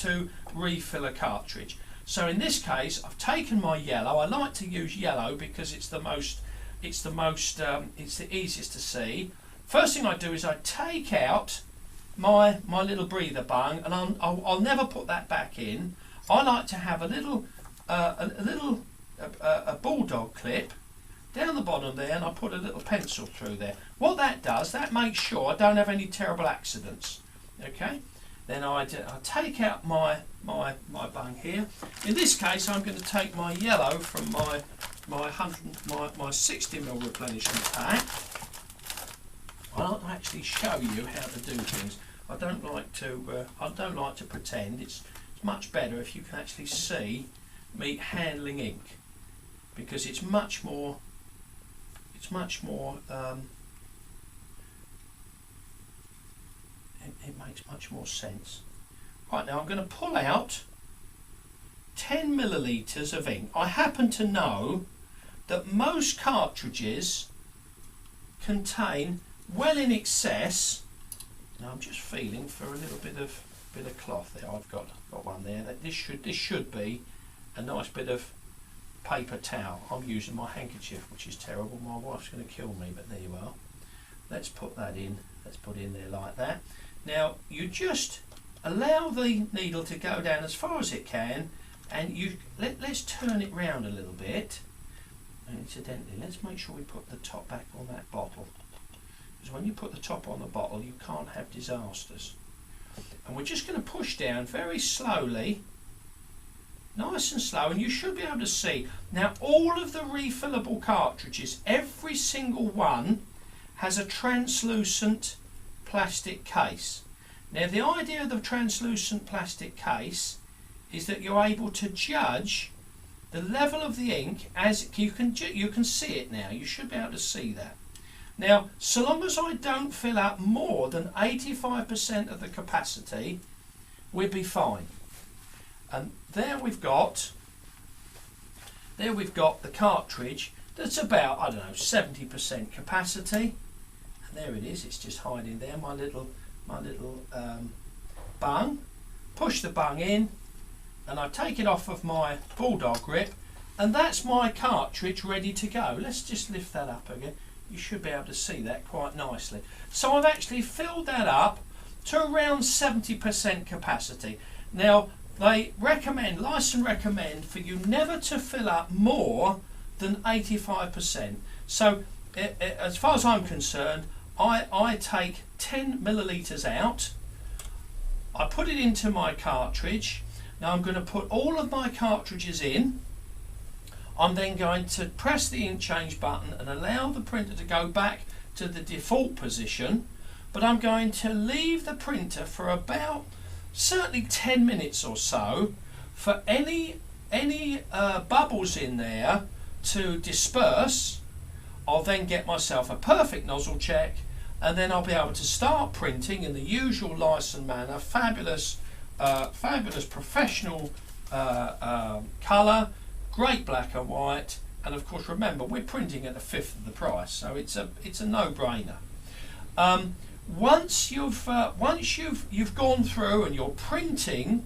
to refill a cartridge. So in this case, I've taken my yellow. I like to use yellow because it's the easiest to see. First thing I do is I take out my little breather bung, and I'll never put that back in. I like to have a little bulldog clip down the bottom there, and I put a little pencil through there. What that does, that makes sure I don't have any terrible accidents. Okay. Then I take out my bung here. In this case, I'm going to take my yellow from my 60mm replenishment pack. I like to actually show you how to do things. I don't like to pretend. It's much better if you can actually see me handling ink, because it's much more. It makes much more sense. Right, now I'm going to pull out 10 millilitres of ink. I happen to know that most cartridges contain well in excess. Now I'm just feeling for a little bit of cloth there. I've got one there. This should be a nice bit of paper towel. I'm using my handkerchief, which is terrible. My wife's going to kill me, but there you are. Let's put that in. Let's put it in there like that. Now you just allow the needle to go down as far as it can, and let's turn it round a little bit. And incidentally, let's make sure we put the top back on that bottle, because when you put the top on the bottle, you can't have disasters. And we're just going to push down very slowly, nice and slow, and you should be able to see. Now all of the refillable cartridges, every single one has a translucent plastic case. Now the idea of the translucent plastic case is that you're able to judge the level of the ink as you can see it now. You should be able to see that. Now, so long as I don't fill up more than 85% of the capacity, we'll be fine. And there we've got the cartridge that's about, I don't know, 70% capacity. And there it is. It's just hiding there. My little bung. Push the bung in, and I take it off of my bulldog grip, and that's my cartridge ready to go. Let's just lift that up again. You should be able to see that quite nicely. So I've actually filled that up to around 70% capacity. Now they recommend, Lyson recommend, for you never to fill up more than 85%. So as far as I'm concerned, I take 10 millilitres out, I put it into my cartridge. Now I'm going to put all of my cartridges in. I'm then going to press the ink change button and allow the printer to go back to the default position, but I'm going to leave the printer for about certainly 10 minutes or so for any bubbles in there to disperse. I'll then get myself a perfect nozzle check, and then I'll be able to start printing in the usual Lyson manner. Fabulous professional colour, great black and white, and of course remember we're printing at a fifth of the price, so it's a no-brainer. Once you've gone through and you're printing,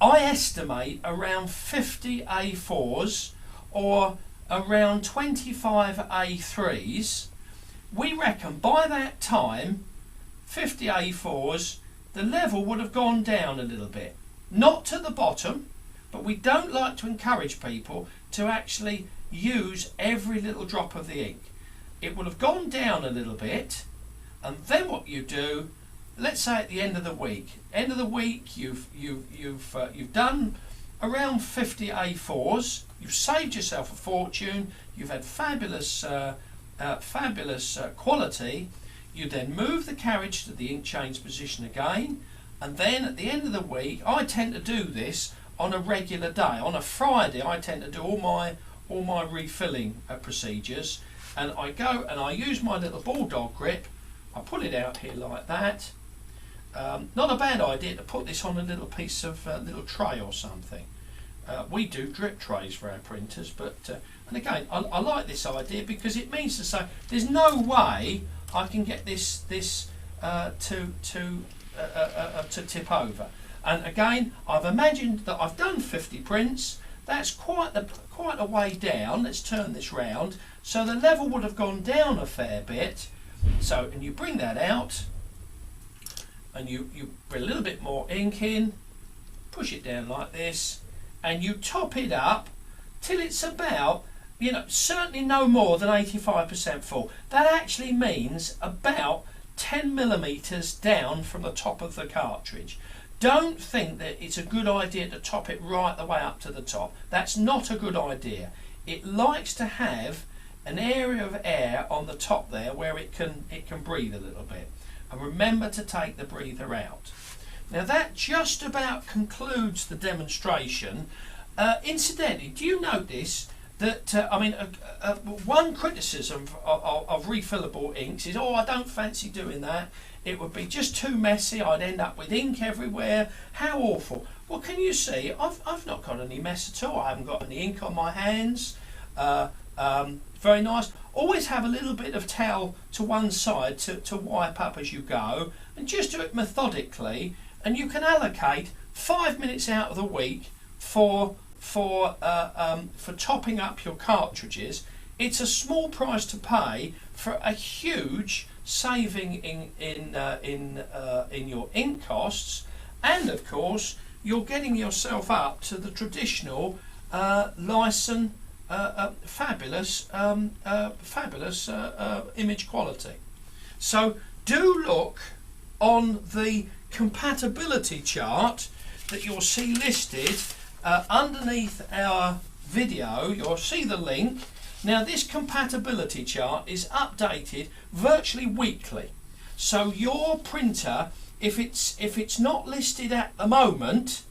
I estimate around 50 A4s or around 25 A3s. We reckon by that time, 50 A4s, the level would have gone down a little bit. Not to the bottom, but we don't like to encourage people to actually use every little drop of the ink. It will have gone down a little bit, and then what you do, let's say at the end of the week, you've done around 50 A4s, you've saved yourself a fortune, you've had fabulous quality. You then move the carriage to the ink change position again, and then at the end of the week, I tend to do this on a regular day. On a Friday, I tend to do all my refilling procedures, and I go and I use my little bulldog grip. I put it out here like that. Not a bad idea to put this on a little piece of little tray or something. We do drip trays for our printers, but and again, I like this idea because it means to say there's no way I can get this to tip over. And again, I've imagined that I've done 50 prints. That's quite a way down. Let's turn this round. So the level would have gone down a fair bit. So, and you bring that out, and you put a little bit more ink in, push it down like this, and you top it up till it's about, you know, certainly no more than 85% full. That actually means about 10 millimeters down from the top of the cartridge. Don't think that it's a good idea to top it right the way up to the top. That's not a good idea. It likes to have an area of air on the top there where it can breathe a little bit. And remember to take the breather out. Now that just about concludes the demonstration. Incidentally, do you notice that, one criticism of refillable inks is, oh, I don't fancy doing that. It would be just too messy. I'd end up with ink everywhere. How awful. Well, can you see, I've not got any mess at all. I haven't got any ink on my hands. Very nice. Always have a little bit of towel to one side to wipe up as you go, and just do it methodically, and you can allocate 5 minutes out of the week for topping up your cartridges. It's a small price to pay for a huge saving in your ink costs, and of course you're getting yourself up to the traditional Lyson fabulous image quality. So do look on the compatibility chart that you'll see listed underneath our video. You'll see the link. Now this compatibility chart is updated virtually weekly, so your printer, if it's not listed at the moment,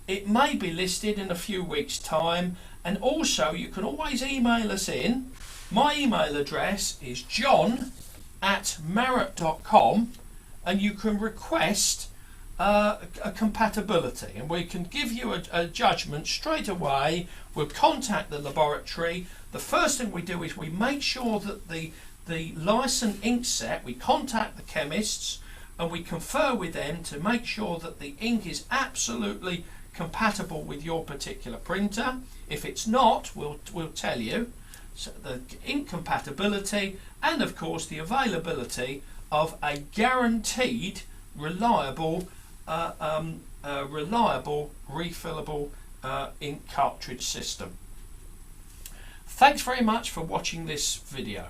it may be listed in a few weeks' time. And also you can always email us in. My email address is john@marrott.com, and you can request a compatibility, and we can give you a judgment straight away. We'll contact the laboratory. The first thing we do is we make sure that the Lyson ink set, we contact the chemists and we confer with them to make sure that the ink is absolutely compatible with your particular printer. If it's not, we'll tell you. So the ink compatibility, and of course the availability of a guaranteed reliable refillable ink cartridge system. Thanks very much for watching this video.